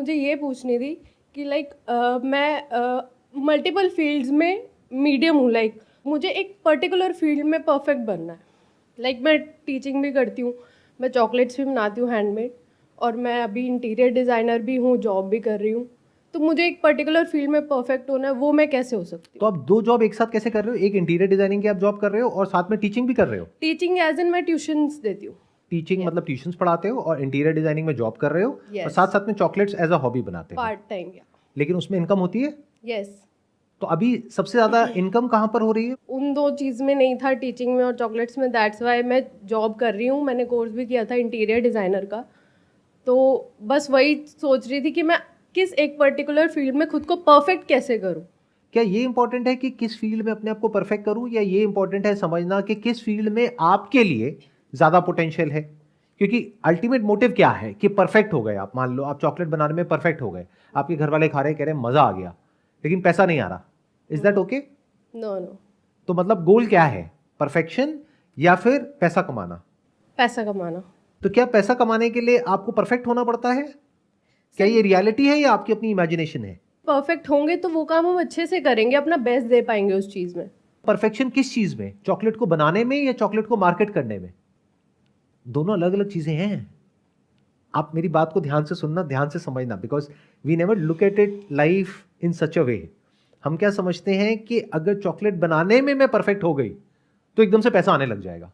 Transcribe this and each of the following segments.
मुझे ये पूछनी थी कि मैं मल्टीपल फील्ड्स में मीडियम हूँ। मुझे एक पर्टिकुलर फील्ड में परफेक्ट बनना है। मैं टीचिंग भी करती हूँ, मैं चॉकलेट्स भी बनाती हूँ हैंडमेड, और मैं अभी इंटीरियर डिज़ाइनर भी हूँ, जॉब भी कर रही हूँ। तो मुझे एक पर्टिकुलर फील्ड में परफेक्ट होना है, वो मैं कैसे हो सकती तो हूँ? आप 2 जॉब एक साथ कैसे कर रहे हो? एक इंटीरियर डिजाइनिंग की आप जॉब कर रहे हो और साथ में टीचिंग भी कर रहे हो? टीचिंग एज इन मैं ट्यूशंस देती हूँ। Teaching Yes. मतलब ट्यूशंस पढ़ाते हो और इंटीरियर डिजाइनिंग में जॉब कर रहे हो और Yes. साथ साथ में चॉकलेट्स एज अ हॉबी बनाते हो, पार्ट टाइम या लेकिन उसमें इनकम होती है? यस। तो अभी सबसे ज्यादा इनकम कहाँ पर हो रही है? उन दो चीज़ में नहीं था, टीचिंग में और चॉकलेट्स में। दैट्स वाई मैं जॉब कर रही हूँ। मैंने कोर्स भी किया था इंटीरियर डिज़ाइनर का। तो बस वही सोच रही थी कि मैं किस एक पर्टिकुलर फील्ड में खुद को परफेक्ट कैसे करूँ। क्या ये इंपॉर्टेंट है कि किस फील्ड में अपने आप को परफेक्ट करूं, या ये इंपॉर्टेंट है समझना कि किस फील्ड में आपके लिए ज्यादा पोटेंशियल है? क्योंकि अल्टीमेट मोटिव क्या है कि परफेक्ट हो गए आप, मान लो आप चॉकलेट बनाने में परफेक्ट हो गए, आपके घर वाले खा रहे कह रहे मजा आ गया, लेकिन पैसा नहीं आ रहा, is that okay? No no. तो मतलब गोल क्या है, परफेक्शन या फिर पैसा कमाना? पैसा कमाना। तो क्या पैसा कमाने के लिए आपको परफेक्ट होना पड़ता है? क्या ये रियलिटी है या आपकी अपनी इमेजिनेशन है? परफेक्ट होंगे तो वो काम हम अच्छे से करेंगे, अपना बेस्ट दे पाएंगे उस चीज़ में। परफेक्शन किस चीज में, चॉकलेट को बनाने में या चॉकलेट को मार्केट करने में? दोनों अलग अलग चीजें हैं। आप मेरी बात को ध्यान से सुनना, ध्यान से समझना, because we never look at it life in such a way. हम क्या समझते हैं कि अगर चॉकलेट बनाने में मैं परफेक्ट हो गई तो एकदम से पैसा आने लग जाएगा।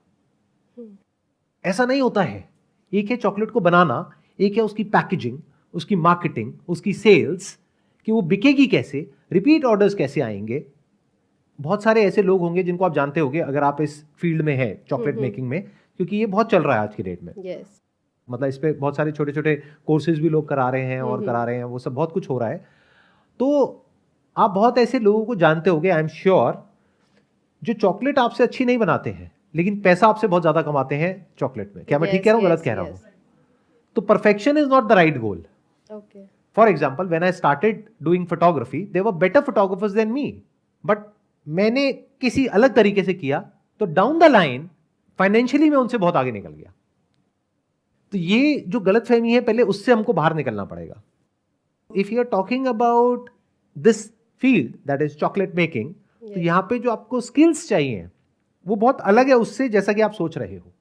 ऐसा नहीं होता है। एक है चॉकलेट को बनाना, एक है उसकी पैकेजिंग, उसकी मार्केटिंग, उसकी सेल्स, कि वो बिकेगी कैसे, रिपीट ऑर्डर्स कैसे आएंगे। बहुत सारे ऐसे लोग होंगे जिनको आप जानते होंगे अगर आप इस फील्ड में हैं चॉकलेट मेकिंग में, क्योंकि ये बहुत चल रहा है आज की डेट में। यस। मतलब इस पे बहुत सारे छोटे छोटे कोर्सेज भी लोग करा रहे हैं और करा रहे हैं, वो सब बहुत कुछ हो रहा है। तो आप बहुत ऐसे लोगों को जानते होंगे, आई एम श्योर, जो चॉकलेट आपसे अच्छी नहीं बनाते हैं लेकिन पैसा आपसे बहुत ज्यादा कमाते हैं चॉकलेट में। क्या मैं ठीक कह रहा हूँ, गलत कह रहा हूँ? तो perfection is not the right goal. Okay. For example, when I started doing photography, there were better photographers than me, but मैंने किसी अलग तरीके से किया, तो डाउन द लाइन फाइनेंशियली मैं उनसे बहुत आगे निकल गया। तो ये जो गलतफहमी है, पहले उससे हमको बाहर निकलना पड़ेगा। If you are talking about this field that is chocolate making, तो यहां पे जो आपको स्किल्स चाहिए वो बहुत अलग है उससे जैसा कि आप सोच रहे हो।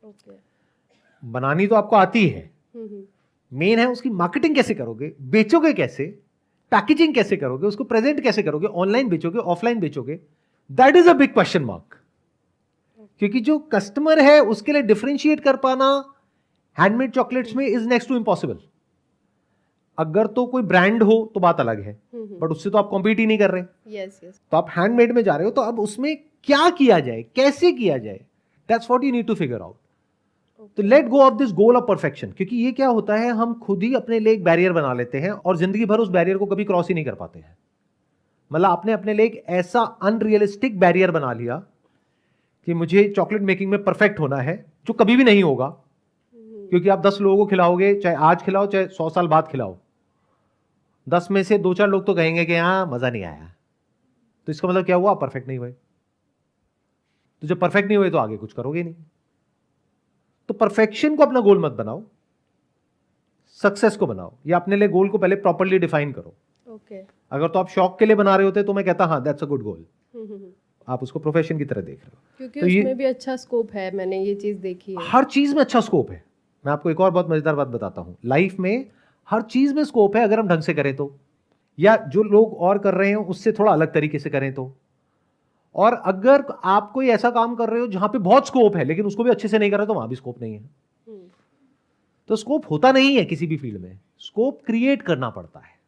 ओके। बनानी तो आपको आती है, मेन है उसकी मार्केटिंग कैसे करोगे, बेचोगे कैसे, पैकेजिंग कैसे करोगे, उसको प्रेजेंट कैसे करोगे, ऑनलाइन बेचोगे, ऑफलाइन बेचोगे, that is a big question mark. क्योंकि जो कस्टमर है उसके लिए डिफरेंशिएट कर पाना हैंडमेड चॉकलेट्स में इज नेक्स्ट टू इम्पॉसिबल। अगर तो कोई ब्रांड हो तो बात अलग है, बट उससे तो आप कॉम्पीट ही नहीं कर रहे। Yes yes. तो आप हैंडमेड में जा रहे हो, तो अब उसमें क्या किया जाए, कैसे किया जाए, that's what you need to figure out. तो let go of this goal of perfection, क्योंकि ये क्या होता है, हम खुद ही अपने लिए एक बैरियर बना लेते हैं और जिंदगी भर उस बैरियर को कभी क्रॉस ही नहीं कर पाते हैं। मतलब आपने अपने लिए एक ऐसा अनरियलिस्टिक बैरियर बना लिया कि मुझे चॉकलेट मेकिंग में परफेक्ट होना है, जो कभी भी नहीं होगा। क्योंकि आप 10 लोगों को खिलाओगे, चाहे आज खिलाओ चाहे 100 साल बाद खिलाओ, 10 में से 2-4 लोग तो कहेंगे कि हाँ मजा नहीं आया। तो इसका मतलब क्या हुआ, आप परफेक्ट नहीं हुए। तो जब परफेक्ट नहीं हुए तो आगे कुछ करोगे नहीं। तो परफेक्शन को अपना गोल मत बनाओ, सक्सेस को बनाओ, या अपने लिए गोल को पहले प्रॉपर्ली डिफाइन करो। ओके। अगर तो आप शौक के लिए बना रहे होते तो मैं कहता हाँ दैट्स अ गुड गोल, आप उसको प्रोफेशन की तरह देख रहे हो, क्योंकि तो उसमें भी अच्छा स्कोप है, मैंने ये चीज देखी है। हर चीज में अच्छा स्कोप है। मैं आपको एक और बहुत मजेदार बात बताता हूं, लाइफ में हर चीज में स्कोप है अगर हम ढंग से करें तो, या जो लोग और कर रहे हैं उससे थोड़ा अलग तरीके से करें तो। और अगर आप कोई ऐसा काम कर रहे हो जहां पे बहुत स्कोप है लेकिन उसको भी अच्छे से नहीं कर रहे तो वहां भी स्कोप नहीं है। तो स्कोप होता नहीं है किसी भी फील्ड में, स्कोप क्रिएट करना पड़ता है।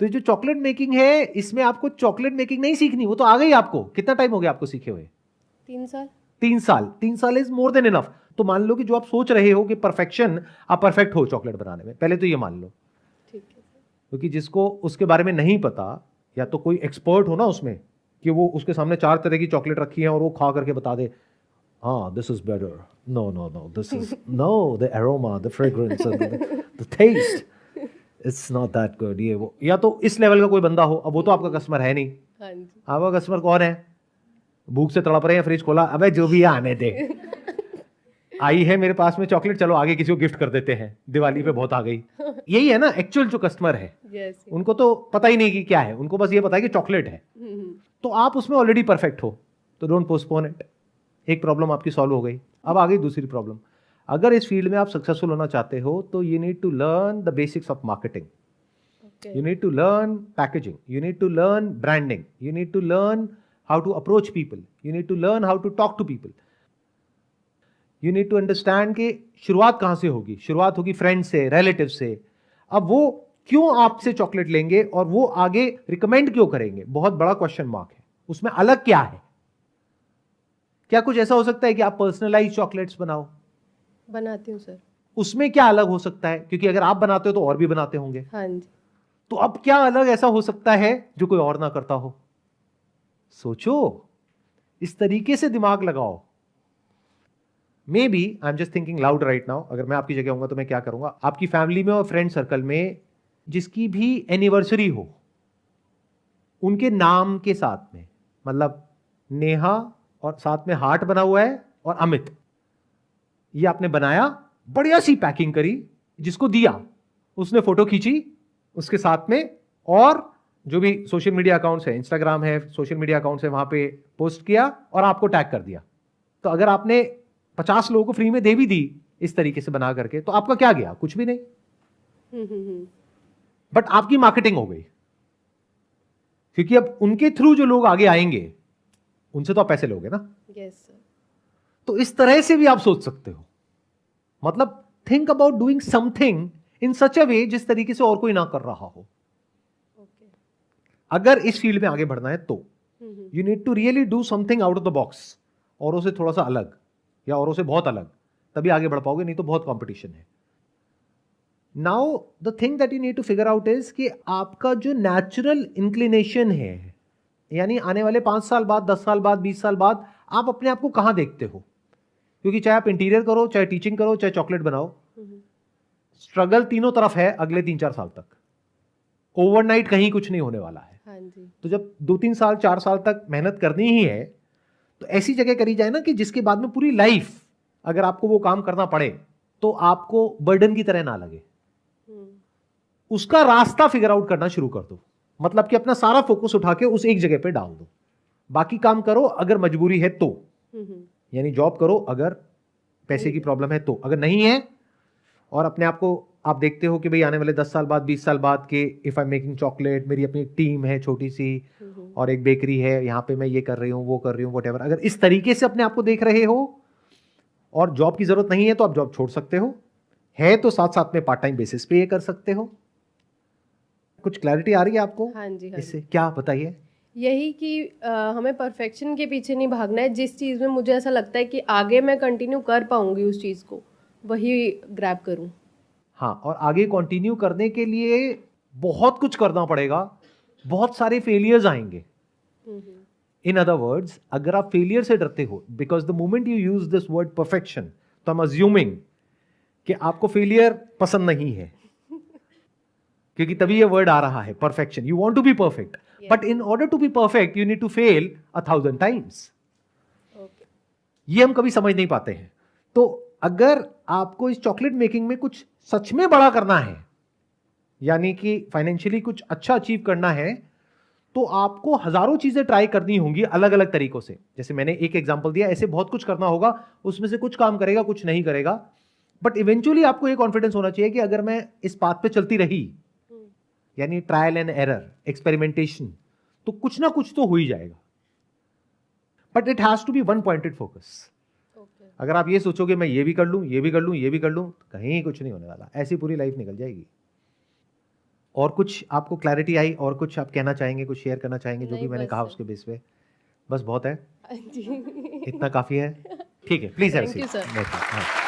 तो जो चॉकलेट मेकिंग है, इसमें आपको चॉकलेट मेकिंग नहीं सीखनी, वो तो आ गई आपको। कितना टाइम हो गया आपको सीखे हुए? 3 साल। 3 साल। 3 साल इज मोर देन इनफ। तो मान लो कि जो आप सोच रहे हो कि परफेक्शन, आप परफेक्ट हो चॉकलेट बनाने में, पहले तो ये मान लो। ठीक है। क्योंकि जिसको उसके बारे में नहीं पता, या तो कोई एक्सपर्ट हो ना उसमें, कि वो उसके सामने 4 तरह की चॉकलेट रखी है और वो खा करके बता दे हाँ this is better, no no no this is no, the aroma, the fragrance, the taste, it's not that good, ये वो। या तो इस लेवल का कोई बंदा हो, अब वो तो आपका कस्टमर है नहीं। हाँ जी। आपका कस्टमर कौन है? भूख से तड़प रहे हैं, फ्रिज खोला, अबे जो भी है आने दे। आई है मेरे पास में चॉकलेट, चलो आगे किसी को गिफ्ट कर देते हैं, दिवाली पे बहुत आ गई। यही है ना एक्चुअल जो कस्टमर है। उनको तो पता ही नहीं कि क्या है, उनको बस ये पता है कि चॉकलेट है। तो आप उसमें ऑलरेडी परफेक्ट हो, तो डोंट पोस्टपोन इट। एक प्रॉब्लम आपकी सॉल्व हो गई, अब आ गई दूसरी प्रॉब्लम। अगर इस फील्ड में आप सक्सेसफुल होना चाहते हो तो you need to learn the basics of marketing, you need to learn packaging, you need to learn branding, you need to learn how to approach people, you need to learn how to talk to people, you need to understand कि शुरुआत कहाँ से होगी। शुरुआत होगी friend से, relative से। अब वो क्यों आपसे चॉकलेट लेंगे और वो आगे रिकमेंड क्यों करेंगे, बहुत बड़ा क्वेश्चन मार्क है। उसमें अलग क्या है? क्या कुछ ऐसा हो सकता है कि आप पर्सनलाइज चॉकलेट्स बनाओ? बनाती हूँ सर। उसमें क्या अलग हो सकता है? क्योंकि अगर आप बनाते हो तो और भी बनाते होंगे। हाँ जी। तो अब क्या अलग ऐसा हो सकता है जो कोई और ना करता हो? सोचो, इस तरीके से दिमाग लगाओ। Maybe I am just thinking loud right now. अगर मैं आपकी जगह होऊंगा तो मैं क्या करूंगा, आपकी फैमिली में और फ्रेंड सर्कल में जिसकी भी एनिवर्सरी हो, उनके नाम के साथ में, मतलब नेहा और साथ में हार्ट बना हुआ है और अमित, ये आपने बनाया, बढ़िया सी पैकिंग करी, जिसको दिया उसने फोटो खींची उसके साथ में, और जो भी सोशल मीडिया अकाउंट्स है, इंस्टाग्राम है, सोशल मीडिया अकाउंट्स है, वहां पे पोस्ट किया और आपको टैग कर दिया। तो अगर आपने 50 लोगों को फ्री में दे भी दी इस तरीके से बना करके, तो आपका क्या गया? कुछ भी नहीं। बट आपकी मार्केटिंग हो गई, क्योंकि अब उनके थ्रू जो लोग आगे आएंगे उनसे तो आप पैसे लोगे ना। Yes sir. तो इस तरह से भी आप सोच सकते हो। मतलब think about doing something in such a way जिस तरीके से और कोई ना कर रहा हो। अगर इस फील्ड में आगे बढ़ना है तो you need to really do something out of the box, औरों से थोड़ा सा अलग या औरों से बहुत अलग, तभी आगे बढ़ पाओगे, नहीं तो बहुत कंपटीशन है। Now the thing that you need to figure out is कि आपका जो नेचुरल इंक्लिनेशन है, यानी आने वाले 5 साल बाद, 10 साल बाद, 20 साल बाद आप अपने आप को कहां देखते हो? क्योंकि चाहे आप इंटीरियर करो, चाहे टीचिंग करो, चाहे चॉकलेट बनाओ, स्ट्रगल तीनों तरफ है अगले 3-4 साल तक। ओवरनाइट कहीं कुछ नहीं होने वाला है। हाँ जी। तो जब 2-3 साल 4 साल तक मेहनत करनी ही है, तो ऐसी जगह करी जाए ना कि जिसके बाद में पूरी लाइफ अगर आपको वो काम करना पड़े तो आपको बर्डन की तरह ना लगे। उसका रास्ता फिगर आउट करना शुरू कर दो। मतलब कि अपना सारा फोकस उठा के उस एक जगह पे डाल दो। बाकी काम करो अगर मजबूरी है तो, यानी जॉब करो अगर पैसे की प्रॉब्लम है तो, अगर नहीं है और अपने आप को आप देखते हो कि भाई आने वाले 10 साल बाद, 20 साल बाद के if I am making chocolate, मेरी अपनी टीम है छोटी सी और एक बेकरी है, यहाँ पे मैं ये कर रही हूँ, वो कर रही हूँ, व्हाटएवर, अगर इस तरीके से अपने आप को देख रहे हो और जॉब की जरूरत नहीं है तो आप जॉब छोड़ सकते हो, है तो साथ साथ में पार्ट टाइम बेसिस पे ये कर सकते हो। कुछ क्लैरिटी आ रही है आपको? हाँ जी। हाँ इससे क्या बताइए? यही कि हमें परफेक्शन के पीछे नहीं भागना है। जिस चीज़ में मुझे ऐसा लगता है कि आगे मैं कंटिन्यू कर पाऊंगी उस चीज़ को, वही ग्रैब करूं। हाँ, और आगे कंटिन्यू करने के लिए बहुत कुछ करना पड़ेगा, बहुत सारे फेलियर्स आएंगे। इन अदर वर्ड्स, अगर आप फेलियर से डरते हो, because the moment you use this word perfection, तो आई एम अज्यूमिंग कि आपको फेलियर पसंद नहीं है, क्योंकि तभी ये वर्ड आ रहा है perfection. You want to be perfect, but in order to be perfect you need to fail 1000 times. ये हम कभी समझ नहीं पाते हैं। तो अगर आपको इस चॉकलेट मेकिंग में कुछ सच में बड़ा करना है, यानी कि फाइनेंशियली कुछ अच्छा अचीव करना है, तो आपको हजारों चीजें ट्राई करनी होंगी अलग अलग तरीकों से। जैसे मैंने एक एग्जांपल दिया, ऐसे बहुत कुछ करना होगा, उसमें से कुछ काम करेगा, कुछ नहीं करेगा, बट इवेंचुअली आपको ये कॉन्फिडेंस होना चाहिए कि अगर मैं इस पाथ पे चलती रही, यानी ट्रायल एंड एरर, एक्सपेरिमेंटेशन, तो कुछ ना कुछ तो हो ही जाएगा। But it has to be one pointed focus. अगर आप ये सोचोगे मैं ये भी कर लूं, ये भी कर लूं, ये भी कर लूं, तो कहीं कुछ नहीं होने वाला, ऐसी पूरी लाइफ निकल जाएगी। और कुछ आपको क्लैरिटी आई और कुछ आप कहना चाहेंगे, कुछ शेयर करना चाहेंगे? जो भी मैंने कहा उसके बेस पे बस बहुत है, इतना काफी है। ठीक है, प्लीज हैव अ सीट।